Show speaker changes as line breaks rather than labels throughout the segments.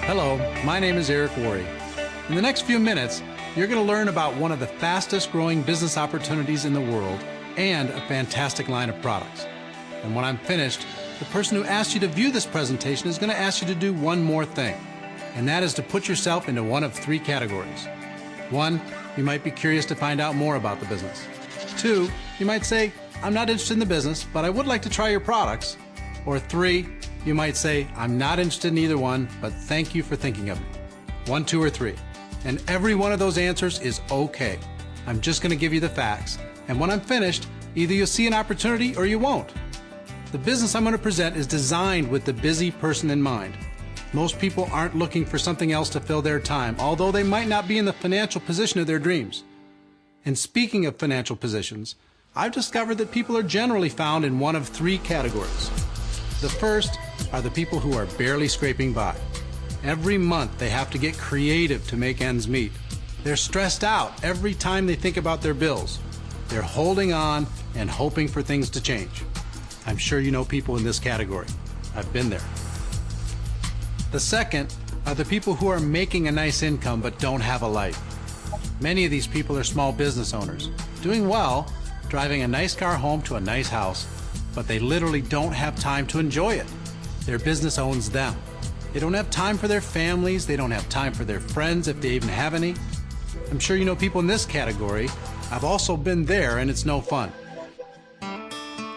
Hello, my name is Eric Worre. In the next few minutes, you're going to learn about one of the fastest growing business opportunities in the world and a fantastic line of products. And when I'm finished, the person who asked you to view this presentation is going to ask you to do one more thing, and that is to put yourself into one of three categories. 1, you might be curious to find out more about the business. 2, you might say, I'm not interested in the business, but I would like to try your products. Or 3, you might say, I'm not interested in either one, but thank you for thinking of me. 1, 2, or 3. And every one of those answers is okay. I'm just going to give you the facts. And when I'm finished, either you'll see an opportunity or you won't. The business I'm going to present is designed with the busy person in mind. Most people aren't looking for something else to fill their time, although they might not be in the financial position of their dreams. And speaking of financial positions, I've discovered that people are generally found in one of three categories. The first are the people who are barely scraping by. Every month they have to get creative to make ends meet. They're stressed out every time they think about their bills. They're holding on and hoping for things to change. I'm sure you know people in this category. I've been there. The second are the people who are making a nice income but don't have a life. Many of these people are small business owners, doing well, driving a nice car home to a nice house, but they literally don't have time to enjoy it. Their business owns them. They don't have time for their families. They don't have time for their friends, if they even have any. I'm sure you know people in this category. I've also been there, and it's no fun. And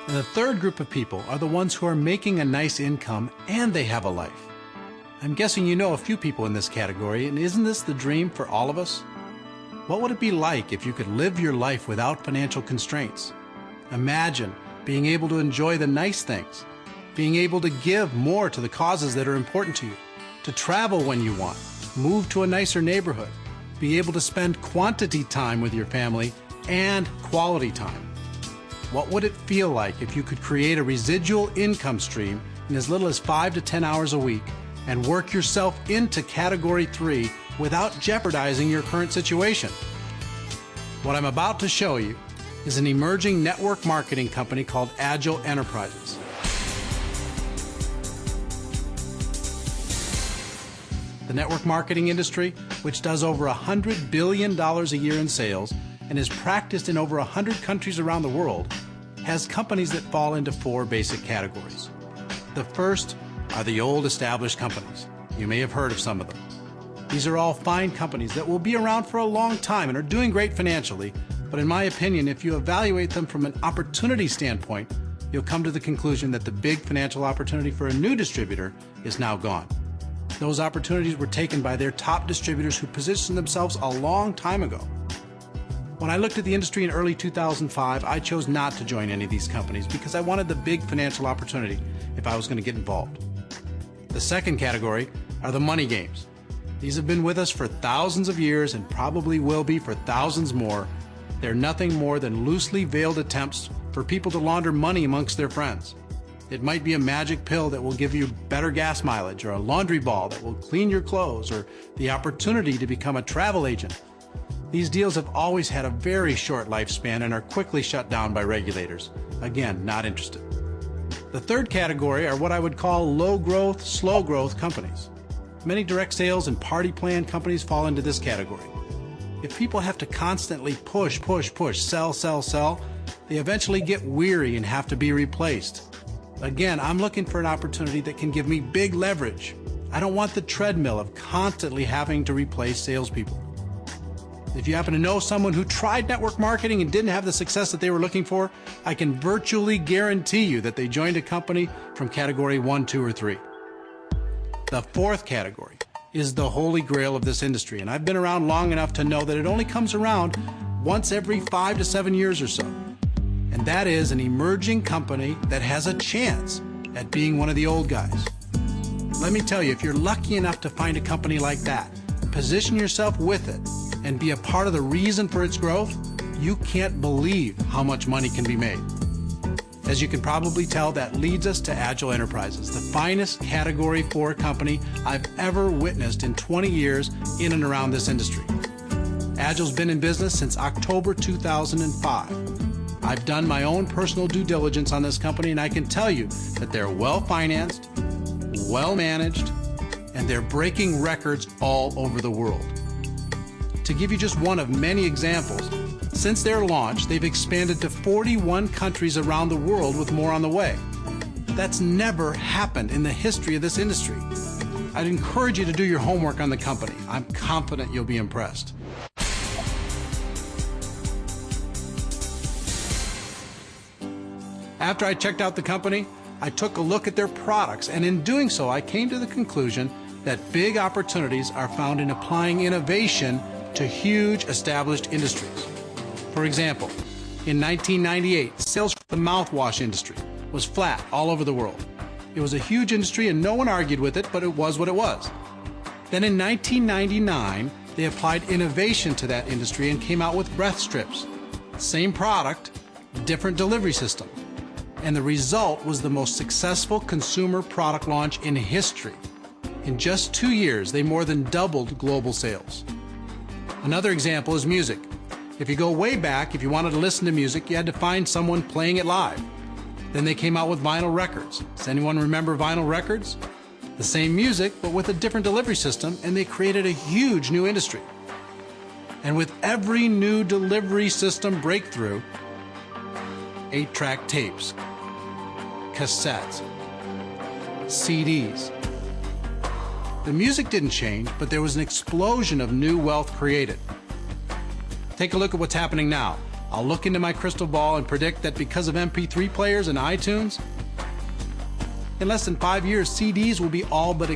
the third group of people are the ones who are making a nice income and they have a life. I'm guessing you know a few people in this category, and isn't this the dream for all of us? What would it be like if you could live your life without financial constraints? Imagine being able to enjoy the nice things, being able to give more to the causes that are important to you, to travel when you want, move to a nicer neighborhood, be able to spend quantity time with your family and quality time. What would it feel like if you could create a residual income stream in as little as 5 to 10 hours a week and work yourself into Category 3 without jeopardizing your current situation? What I'm about to show you is an emerging network marketing company called Agile Enterprises. The network marketing industry, which does over $100 billion a year in sales and is practiced in over 100 countries around the world, has companies that fall into 4 basic categories. The first are the old established companies. You may have heard of some of them. These are all fine companies that will be around for a long time and are doing great financially, but in my opinion, if you evaluate them from an opportunity standpoint, you'll come to the conclusion that the big financial opportunity for a new distributor is now gone. Those opportunities were taken by their top distributors who positioned themselves a long time ago. When I looked at the industry in early 2005, I chose not to join any of these companies because I wanted the big financial opportunity if I was going to get involved. The second category are the money games. These have been with us for thousands of years and probably will be for thousands more. They're nothing more than loosely veiled attempts for people to launder money amongst their friends. It might be a magic pill that will give you better gas mileage, or a laundry ball that will clean your clothes, or the opportunity to become a travel agent. These deals have always had a very short lifespan and are quickly shut down by regulators. Again, not interested. The third category are what I would call low-growth, slow-growth companies. Many direct sales and party plan companies fall into this category. If people have to constantly push, sell, they eventually get weary and have to be replaced. Again, I'm looking for an opportunity that can give me big leverage. I don't want the treadmill of constantly having to replace salespeople. If you happen to know someone who tried network marketing and didn't have the success that they were looking for, I can virtually guarantee you that they joined a company from Category 1, 2, or 3. The fourth category is the holy grail of this industry, and I've been around long enough to know that it only comes around once every 5 to 7 years or so. And that is an emerging company that has a chance at being one of the old guys. Let me tell you, if you're lucky enough to find a company like that, position yourself with it, and be a part of the reason for its growth, you can't believe how much money can be made. As you can probably tell, that leads us to Agile Enterprises, the finest Category 4 company I've ever witnessed in 20 years in and around this industry. Agile's been in business since October 2005. I've done my own personal due diligence on this company, and I can tell you that they're well-financed, well-managed, and they're breaking records all over the world. To give you just one of many examples, since their launch, they've expanded to 41 countries around the world with more on the way. That's never happened in the history of this industry. I'd encourage you to do your homework on the company. I'm confident you'll be impressed. After I checked out the company, I took a look at their products, and in doing so, I came to the conclusion that big opportunities are found in applying innovation to huge established industries. For example, in 1998, sales for the mouthwash industry was flat all over the world. It was a huge industry and no one argued with it, but it was what it was. Then in 1999, they applied innovation to that industry and came out with breath strips. Same product, different delivery system. And the result was the most successful consumer product launch in history. In just 2 years, they more than doubled global sales. Another example is music. If you go way back, if you wanted to listen to music, you had to find someone playing it live. Then they came out with vinyl records. Does anyone remember vinyl records? The same music, but with a different delivery system, and they created a huge new industry. And with every new delivery system breakthrough, 8-track tapes, cassettes, CDs. The music didn't change, but there was an explosion of new wealth created. Take a look at what's happening now. I'll look into my crystal ball and predict that because of MP3 players and iTunes, in less than 5 years, CDs will be all but